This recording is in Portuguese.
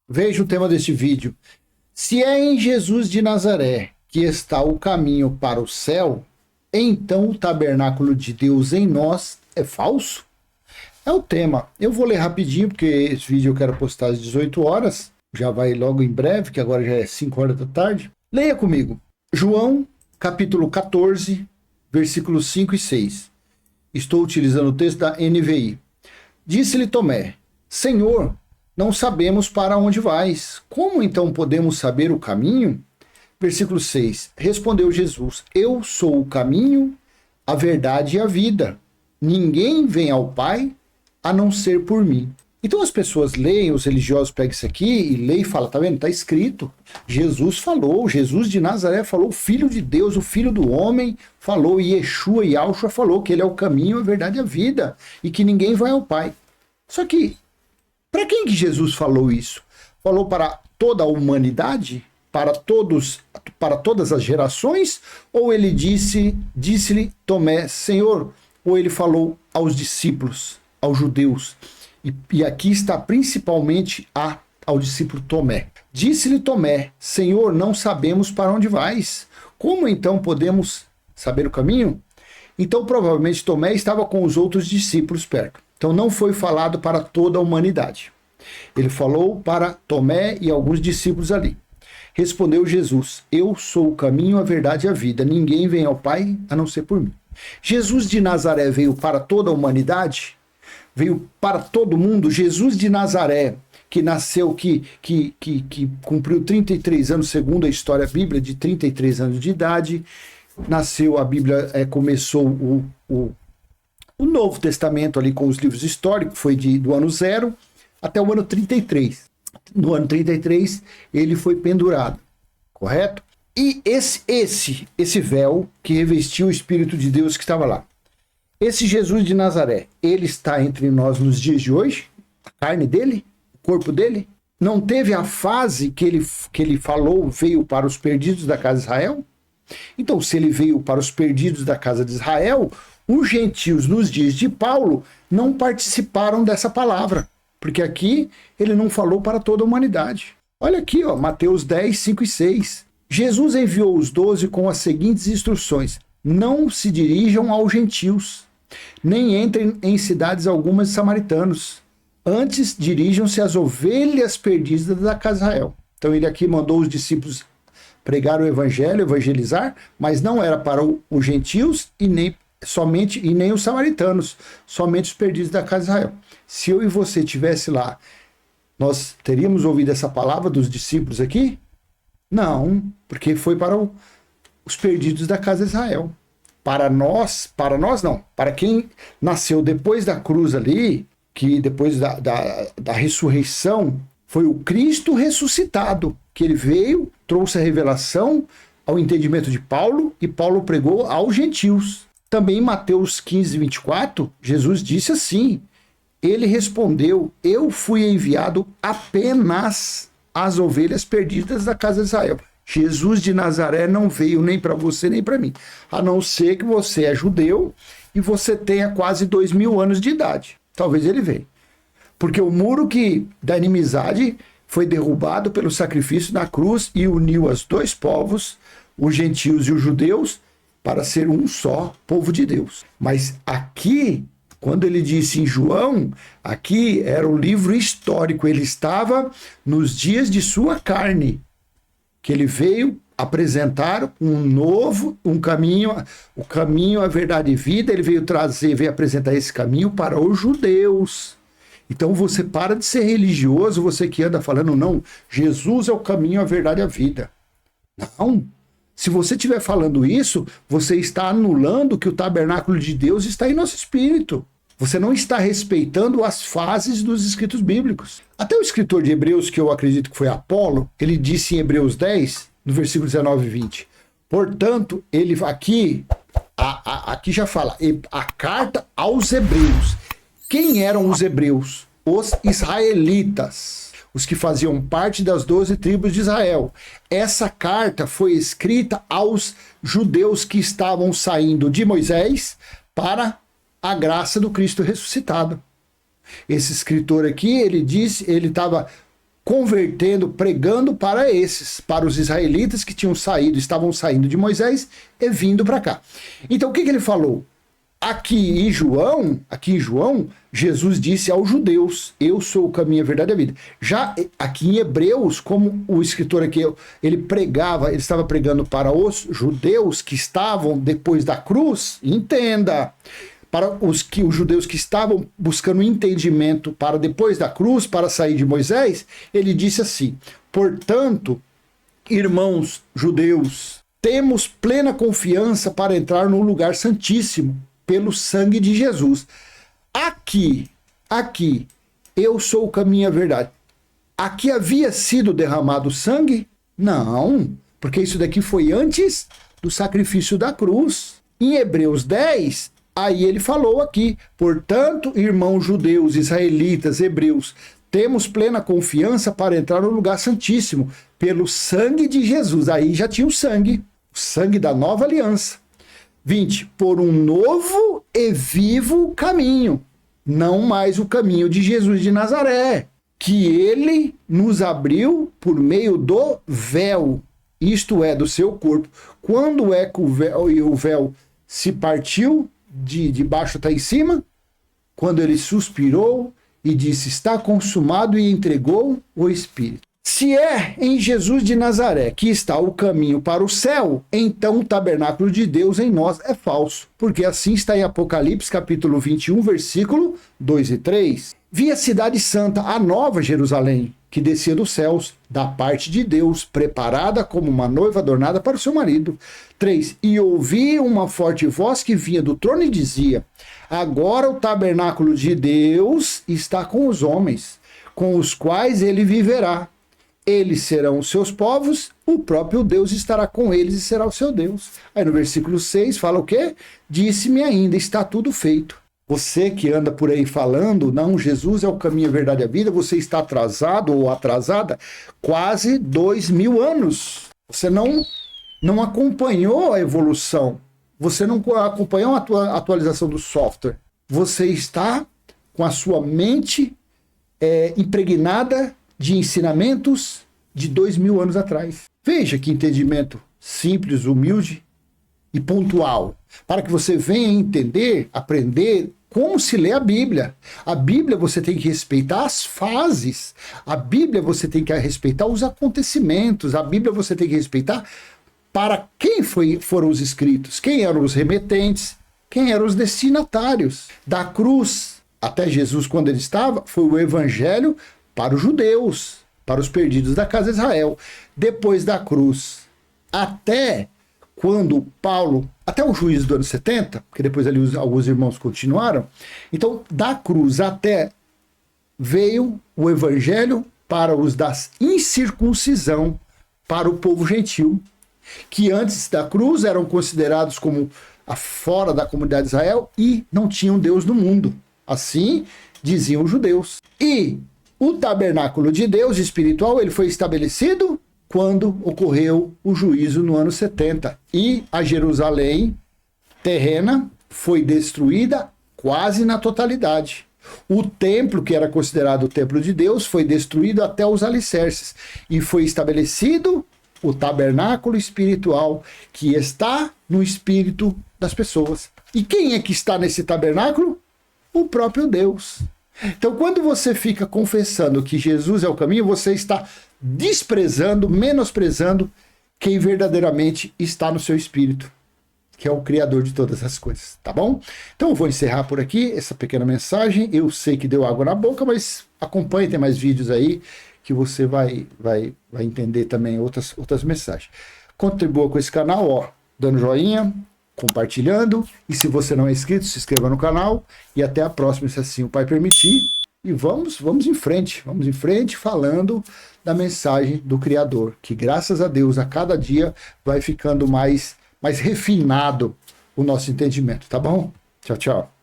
Veja o tema deste vídeo. Se é em Jesus de Nazaré que está o caminho para o céu, então o tabernáculo de Deus em nós é falso? É o tema. Eu vou ler rapidinho, porque esse vídeo eu quero postar às 18 horas. Já vai logo em breve, que agora já é 5 horas da tarde. Leia comigo. João, capítulo 14, versículos 5 e 6. Estou utilizando o texto da NVI. Disse-lhe Tomé: Senhor, não sabemos para onde vais. Como então podemos saber o caminho? Versículo 6. Respondeu Jesus: Eu sou o caminho, a verdade e a vida. Ninguém vem ao Pai a não ser por mim. Então as pessoas leem, os religiosos pegam isso aqui e leem e falam, tá vendo? Está escrito. Jesus falou, Jesus de Nazaré falou, o Filho de Deus, o Filho do homem falou, e Yeshua e Yahshua falou que ele é o caminho, a verdade e a vida, e que ninguém vai ao Pai. Só que, para quem que Jesus falou isso? Falou para toda a humanidade? Para todas as gerações? Ou ele disse-lhe Tomé, Senhor? Ou ele falou aos discípulos, aos judeus? E aqui está principalmente ao discípulo Tomé. Disse-lhe Tomé, Senhor, não sabemos para onde vais. Como então podemos saber o caminho? Então provavelmente Tomé estava com os outros discípulos perto. Então não foi falado para toda a humanidade. Ele falou para Tomé e alguns discípulos ali. Respondeu Jesus: Eu sou o caminho, a verdade e a vida. Ninguém vem ao Pai a não ser por mim. Jesus de Nazaré veio para toda a humanidade? Veio para todo mundo? Jesus de Nazaré, que nasceu, que cumpriu 33 anos, segundo a história bíblica, de 33 anos de idade, nasceu, a Bíblia começou o Novo Testamento ali com os livros históricos, foi do ano 0 até o ano 33. No ano 33, ele foi pendurado, correto? E esse véu que revestiu o Espírito de Deus que estava lá, esse Jesus de Nazaré, ele está entre nós nos dias de hoje? A carne dele? O corpo dele? Não teve a fase que ele falou, veio para os perdidos da casa de Israel? Então, se ele veio para os perdidos da casa de Israel, os gentios nos dias de Paulo não participaram dessa palavra, porque aqui ele não falou para toda a humanidade. Olha aqui, ó, Mateus 10, 5 e 6. Jesus enviou os 12 com as seguintes instruções: não se dirijam aos gentios, nem entrem em cidades algumas de samaritanos. Antes, dirijam-se às ovelhas perdidas da casa de Israel. Então ele aqui mandou os discípulos pregar o evangelho, evangelizar, mas não era para os gentios e nem os samaritanos, somente os perdidos da casa de Israel. Se eu e você estivesse lá, nós teríamos ouvido essa palavra dos discípulos aqui? Não, porque foi para os perdidos da casa de Israel. Para nós não, para quem nasceu depois da cruz ali, que depois da ressurreição, foi o Cristo ressuscitado, que ele veio, trouxe a revelação ao entendimento de Paulo, e Paulo pregou aos gentios. Também em Mateus 15, 24, Jesus disse assim, ele respondeu, eu fui enviado apenas às ovelhas perdidas da casa de Israel. Jesus de Nazaré não veio nem para você nem para mim, a não ser que você é judeu e você tenha quase 2000 anos de idade. Talvez ele veio. Porque o muro da inimizade foi derrubado pelo sacrifício na cruz e uniu os dois povos, os gentios e os judeus, para ser um só povo de Deus. Mas aqui, quando ele disse em João, aqui era o livro histórico, ele estava nos dias de sua carne, que ele veio apresentar um caminho, o caminho, a verdade e vida, ele veio apresentar esse caminho para os judeus. Então você para de ser religioso, você que anda falando, não, Jesus é o caminho, a verdade e a vida. Não. Se você estiver falando isso, você está anulando que o tabernáculo de Deus está em nosso espírito. Você não está respeitando as fases dos escritos bíblicos. Até o escritor de Hebreus, que eu acredito que foi Apolo, ele disse em Hebreus 10, no versículo 19 e 20. Portanto, ele aqui já fala, a carta aos hebreus. Quem eram os hebreus? Os israelitas, os que faziam parte das 12 tribos de Israel. Essa carta foi escrita aos judeus que estavam saindo de Moisés para a graça do Cristo ressuscitado. Esse escritor aqui, ele estava convertendo, pregando para os israelitas que tinham saído, estavam saindo de Moisés e vindo para cá. Então o que ele falou? Aqui em João, Jesus disse aos judeus: eu sou o caminho, a verdade e a vida. Já aqui em Hebreus, como o escritor aqui, ele estava pregando para os judeus que estavam depois da cruz, entenda, para os judeus que estavam buscando entendimento para depois da cruz, para sair de Moisés, ele disse assim: portanto, irmãos judeus, temos plena confiança para entrar no lugar santíssimo, pelo sangue de Jesus. Aqui, eu sou o caminho e a verdade. Aqui havia sido derramado sangue? Não, porque isso daqui foi antes do sacrifício da cruz. Em Hebreus 10, aí ele falou aqui: portanto, irmãos judeus, israelitas, hebreus, temos plena confiança para entrar no lugar santíssimo, pelo sangue de Jesus. Aí já tinha o sangue da nova aliança. 20, por um novo e vivo caminho, não mais o caminho de Jesus de Nazaré, que ele nos abriu por meio do véu, isto é, do seu corpo. Quando é que o véu se partiu de baixo até em cima? Quando ele suspirou e disse: está consumado, e entregou o Espírito. Se é em Jesus de Nazaré que está o caminho para o céu, então o tabernáculo de Deus em nós é falso, porque assim está em Apocalipse capítulo 21, versículo 2 e 3. Vi a cidade santa, a nova Jerusalém, que descia dos céus, da parte de Deus, preparada como uma noiva adornada para o seu marido. 3. E ouvi uma forte voz que vinha do trono e dizia: agora o tabernáculo de Deus está com os homens, com os quais ele viverá. Eles serão os seus povos, o próprio Deus estará com eles e será o seu Deus. Aí no versículo 6 fala o quê? Disse-me ainda: está tudo feito. Você que anda por aí falando: não, Jesus é o caminho, a verdade e a vida, você está atrasado ou atrasada quase 2000 anos. Você não acompanhou a evolução. Você não acompanhou a atualização do software. Você está com a sua mente impregnada de ensinamentos de 2000 anos atrás. Veja que entendimento simples, humilde e pontual, para que você venha entender, aprender como se lê a Bíblia. A Bíblia você tem que respeitar as fases, a Bíblia você tem que respeitar os acontecimentos, a Bíblia você tem que respeitar para quem foram os escritos, quem eram os remetentes, quem eram os destinatários. Da cruz até Jesus, quando ele estava, foi o evangelho para os judeus, para os perdidos da casa de Israel. Depois da cruz, até quando Paulo, até o juízo do ano 70, porque depois ali alguns irmãos continuaram, então da cruz até veio o evangelho para os da incircuncisão, para o povo gentil, que antes da cruz eram considerados como fora da comunidade de Israel e não tinham Deus no mundo. Assim diziam os judeus. E o tabernáculo de Deus espiritual, ele foi estabelecido quando ocorreu o juízo no ano 70. E a Jerusalém terrena foi destruída quase na totalidade. O templo, que era considerado o templo de Deus, foi destruído até os alicerces. E foi estabelecido o tabernáculo espiritual, que está no espírito das pessoas. E quem é que está nesse tabernáculo? O próprio Deus. Então, quando você fica confessando que Jesus é o caminho, você está desprezando, menosprezando quem verdadeiramente está no seu espírito, que é o Criador de todas as coisas, tá bom? Então, eu vou encerrar por aqui essa pequena mensagem. Eu sei que deu água na boca, mas acompanhe, tem mais vídeos aí que você vai entender também outras mensagens. Contribua com esse canal, dando joinha, compartilhando, e se você não é inscrito, se inscreva no canal, e até a próxima, se assim o Pai permitir, e vamos em frente falando da mensagem do Criador, que graças a Deus a cada dia vai ficando mais refinado o nosso entendimento, tá bom? Tchau, tchau.